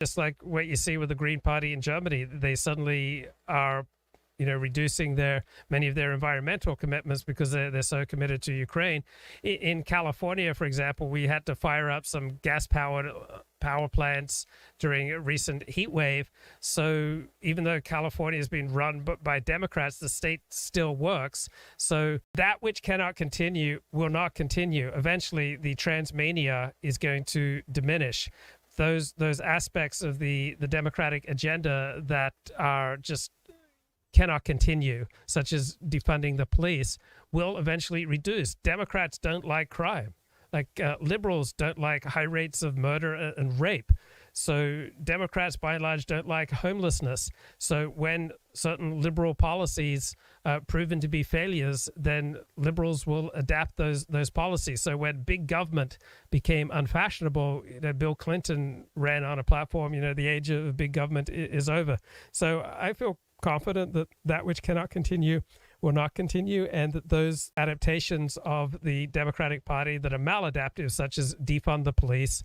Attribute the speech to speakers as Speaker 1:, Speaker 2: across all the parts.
Speaker 1: Just like what you see with the Green Party in Germany, they suddenly are, reducing many of their environmental commitments because they're so committed to Ukraine. In California, for example, we had to fire up some gas-powered power plants during a recent heat wave. So even though California has been run by Democrats, the state still works. So that which cannot continue will not continue. Eventually, the transmania is going to diminish. Those aspects of the democratic agenda that are just cannot continue, such as defunding the police, will eventually reduce. Democrats don't like crime. Liberals don't like high rates of murder and rape. So Democrats, by and large, don't like homelessness. So when certain liberal policies are proven to be failures, then liberals will adapt those policies. So when big government became unfashionable, Bill Clinton ran on a platform, the age of big government is over. So I feel confident that which cannot continue will not continue, and that those adaptations of the Democratic Party that are maladaptive, such as defund the police,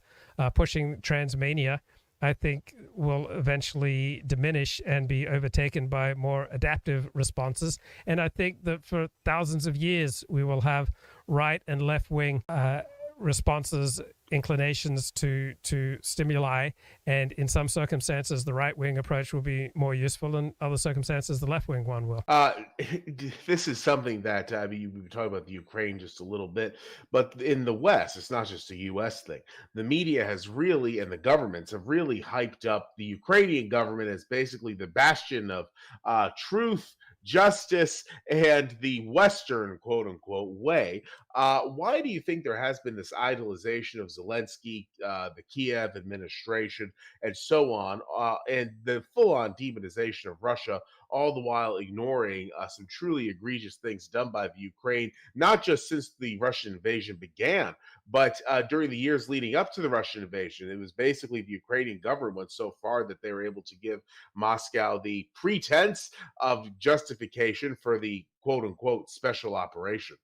Speaker 1: pushing transmania, I think will eventually diminish and be overtaken by more adaptive responses. And I think that for thousands of years, we will have right and left-wing responses, inclinations to stimuli, and in some circumstances the right-wing approach will be more useful, and other circumstances the left-wing one will.
Speaker 2: This is something that we were talking about the Ukraine just a little bit, but in the West, it's not just a U.S. thing. The media has really, and the governments have really hyped up the Ukrainian government as basically the bastion of truth, justice, and the Western quote unquote way. Why do you think there has been this idolization of Zelensky, the Kiev administration, and so on, and the full on demonization of Russia, all the while ignoring some truly egregious things done by the Ukraine, not just since the Russian invasion began, but during the years leading up to the Russian invasion? It was basically the Ukrainian government went so far that they were able to give Moscow the pretense of justification for the quote unquote special operation.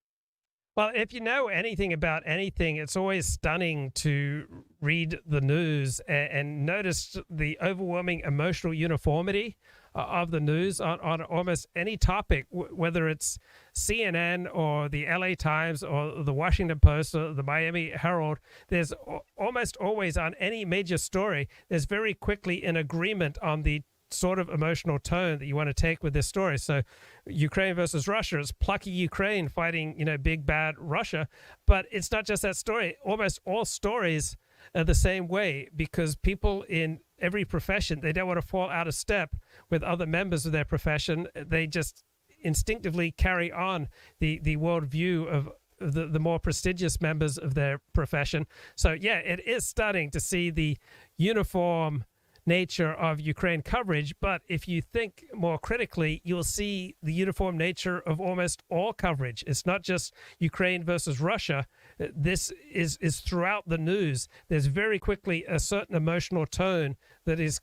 Speaker 1: Well, if you know anything about anything, it's always stunning to read the news and notice the overwhelming emotional uniformity of the news on almost any topic, whether it's CNN or the LA Times or the Washington Post or the Miami Herald. There's almost always, on any major story, there's very quickly an agreement on the sort of emotional tone that you want to take with this story. So Ukraine versus Russia, it's plucky Ukraine fighting, big bad Russia. But it's not just that story. Almost all stories are the same way, because people in every profession, they don't want to fall out of step with other members of their profession. They just instinctively carry on the worldview of the more prestigious members of their profession. So yeah, it is stunning to see the uniform nature of Ukraine coverage, but if you think more critically, you'll see the uniform nature of almost all coverage. It's not just Ukraine versus Russia. This is throughout the news. There's very quickly a certain emotional tone that is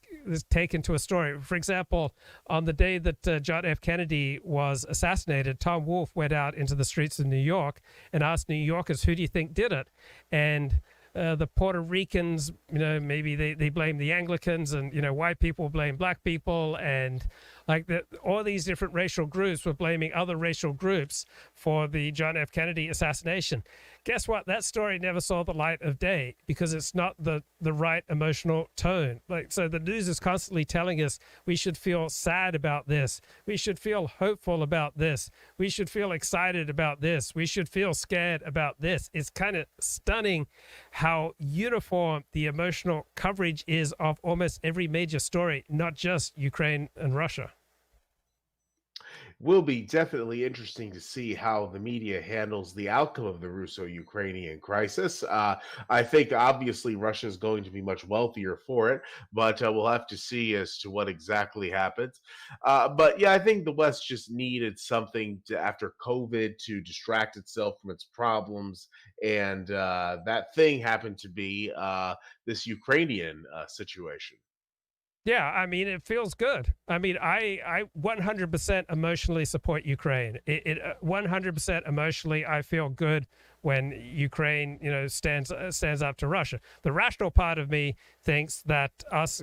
Speaker 1: taken to a story. For example, on the day that John F. Kennedy was assassinated, Tom Wolfe went out into the streets of New York and asked New Yorkers, who do you think did it? And the Puerto Ricans, maybe they blame the Anglicans, and, white people blame black people, and all these different racial groups were blaming other racial groups for the John F. Kennedy assassination. Guess what? That story never saw the light of day because it's not the right emotional tone. So the news is constantly telling us we should feel sad about this. We should feel hopeful about this. We should feel excited about this. We should feel scared about this. It's kind of stunning how uniform the emotional coverage is of almost every major story, not just Ukraine and Russia.
Speaker 2: Will be definitely interesting to see how the media handles the outcome of the Russo-Ukrainian crisis. I think obviously Russia is going to be much wealthier for it, but we'll have to see as to what exactly happens. But yeah, I think the West just needed something after COVID to distract itself from its problems, and that thing happened to be this Ukrainian situation.
Speaker 1: Yeah, I mean, it feels good. I mean, I 100% emotionally support Ukraine. 100% emotionally, I feel good when Ukraine, stands up to Russia. The rational part of me thinks that us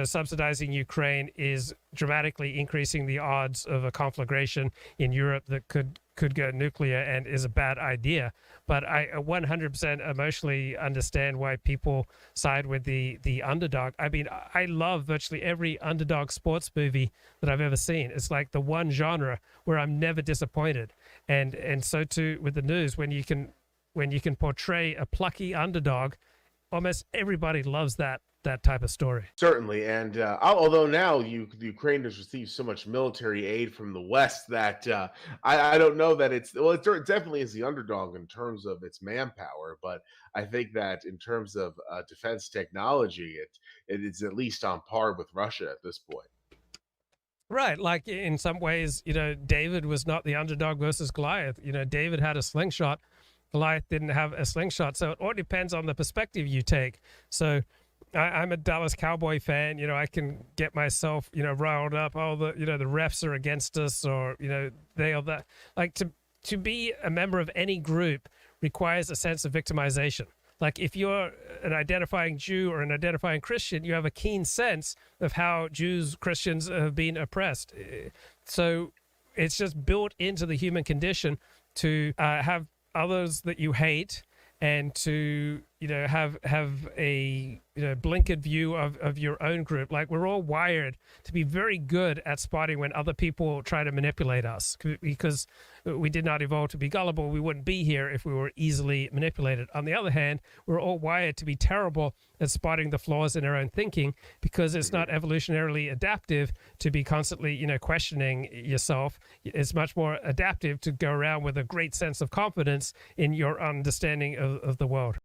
Speaker 1: subsidizing Ukraine is dramatically increasing the odds of a conflagration in Europe that could go nuclear and is a bad idea. But I 100% emotionally understand why people side with the underdog. I mean, I love virtually every underdog sports movie that I've ever seen. It's like the one genre where I'm never disappointed. And so too with the news, when you can portray a plucky underdog, almost everybody loves that type of story.
Speaker 2: Certainly, and although now Ukraine has received so much military aid from the West that I don't know that it definitely is the underdog in terms of its manpower, but I think that in terms of defense technology, it is at least on par with Russia at this point.
Speaker 1: Right. Like in some ways, David was not the underdog versus Goliath. David had a slingshot. Goliath didn't have a slingshot. So it all depends on the perspective you take. So I'm a Dallas Cowboy fan. I can get myself, riled up. Oh, the refs are against us, or they or that. Like to be a member of any group requires a sense of victimization. Like if you're an identifying Jew or an identifying Christian, you have a keen sense of how Jews, Christians have been oppressed. So it's just built into the human condition to have others that you hate, and to have a blinkered view of your own group. Like we're all wired to be very good at spotting when other people try to manipulate us, because we did not evolve to be gullible. We wouldn't be here if we were easily manipulated. On the other hand, we're all wired to be terrible at spotting the flaws in our own thinking, because it's not evolutionarily adaptive to be constantly questioning yourself. It's much more adaptive to go around with a great sense of confidence in your understanding of the world.